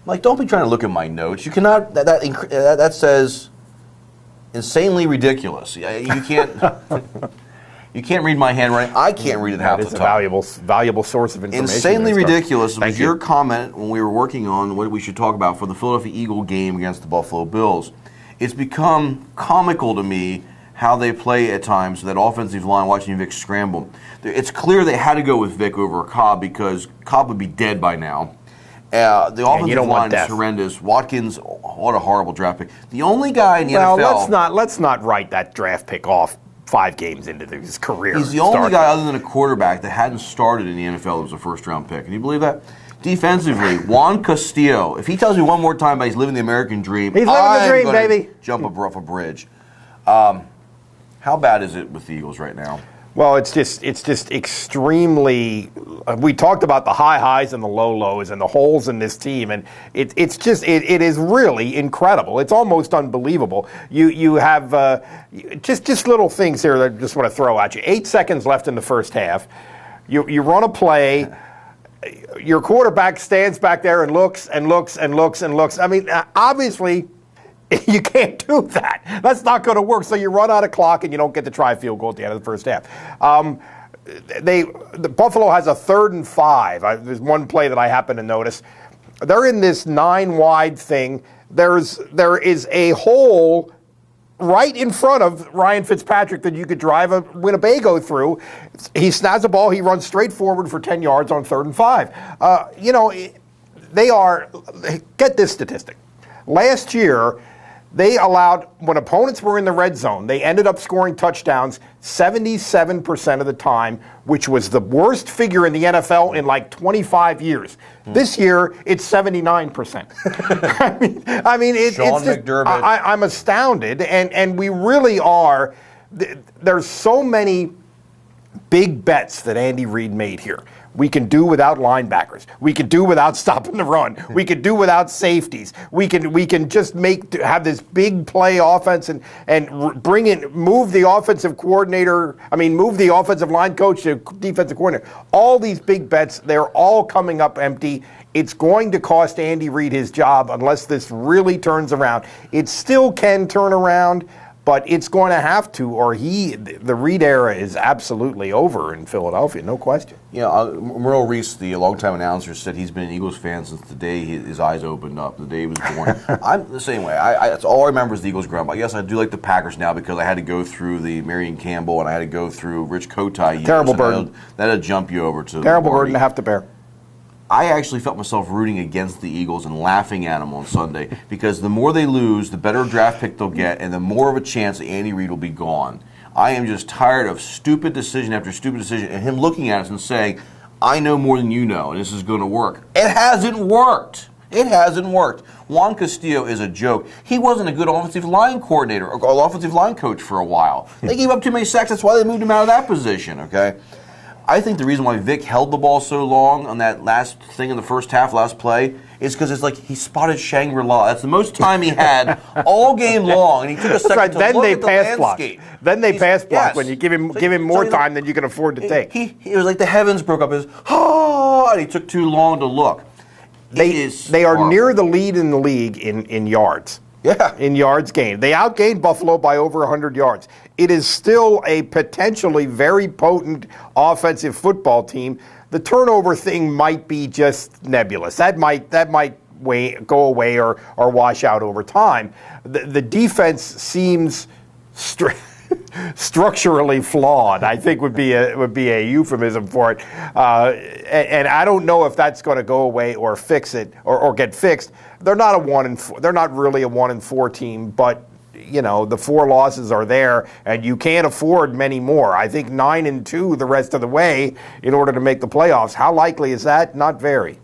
Like, don't be trying to look at my notes. You cannot. That says insanely ridiculous. You can't. You can't read my handwriting. I can't read it half the time. It's a valuable source of information. Insanely ridiculous was your comment when we were working on what we should talk about for the Philadelphia Eagle game against the Buffalo Bills. It's become comical to me how they play at times, that offensive line, watching Vic scramble. It's clear they had to go with Vic over Cobb because Cobb would be dead by now. The offensive line is horrendous. Watkins, what a horrible draft pick. The only guy in the NFL... Well, let's not write that draft pick off 5 games into his career. He's the only guy other than a quarterback that hadn't started in the NFL that was a first-round pick. Can you believe that? Defensively, Juan Castillo. If he tells me one more time about he's living the American dream, he's living the dream, baby. Jump off a bridge. How bad is it with the Eagles right now? Well, it's just extremely. We talked about the high highs and the low lows and the holes in this team, and it is really incredible. It's almost unbelievable. You have just little things here that I just want to throw at you. 8 seconds left in the first half. You run a play. Your quarterback stands back there and looks and looks and looks and looks. I mean, obviously, you can't do that. That's not going to work. So you run out of clock and you don't get to try a field goal at the end of the first half. The Buffalo has a 3rd and 5. There's one play that I happen to notice. They're in this 9-wide thing. There is a hole right in front of Ryan Fitzpatrick that you could drive a Winnebago through. He snaps the ball. He runs straight forward for 10 yards on 3rd and 5. Get this statistic. Last year, they allowed, when opponents were in the red zone, they ended up scoring touchdowns 77% of the time, which was the worst figure in the NFL in like 25 years. This year, it's 79%. I mean, it's just, McDermott. I'm astounded, and we really are. There's so many big bets that Andy Reid made here. We can do without linebackers. We can do without stopping the run. We can do without safeties. We can just have this big play offense and move the offensive line coach to defensive coordinator. All these big bets, they're all coming up empty. It's going to cost Andy Reid his job unless this really turns around. It still can turn around, but it's going to have to, or the Reid era is absolutely over in Philadelphia, no question. Merle Reese, the longtime announcer, said he's been an Eagles fan since the day his eyes opened up, the day he was born. I'm the same way. That's all I remember is the Eagles growing up. I guess I do like the Packers now because I had to go through the Marion Campbell and I had to go through Rich Kotite years. Terrible burden. That'll jump you over to terrible burden to have to bear. I actually felt myself rooting against the Eagles and laughing at them on Sunday because the more they lose, the better draft pick they'll get, and the more of a chance that Andy Reid will be gone. I am just tired of stupid decision after stupid decision and him looking at us and saying, I know more than you know, and this is going to work. It hasn't worked. It hasn't worked. Juan Castillo is a joke. He wasn't a good offensive line coordinator or offensive line coach for a while. They gave up too many sacks. That's why they moved him out of that position, okay? I think the reason why Vic held the ball so long on that last thing in the first half, last play, is because it's like he spotted Shangri-La. That's the most time he had all game long, and he took a second to look at the landscape. Then they pass block when you give him more time than you can afford to take. It was like the heavens broke up. And he took too long to look. They are near the lead in the league in yards. Yeah. In yards gained. They outgained Buffalo by over 100 yards. It is still a potentially very potent offensive football team. The turnover thing might be just nebulous. That might go away or wash out over time. The defense seems structurally flawed, I think would be a euphemism for it. And I don't know if that's going to go away or fix it or get fixed. They're not really a 1-4 team, but the 4 losses are there, and you can't afford many more. I think 9-2 the rest of the way in order to make the playoffs. How likely is that? Not very.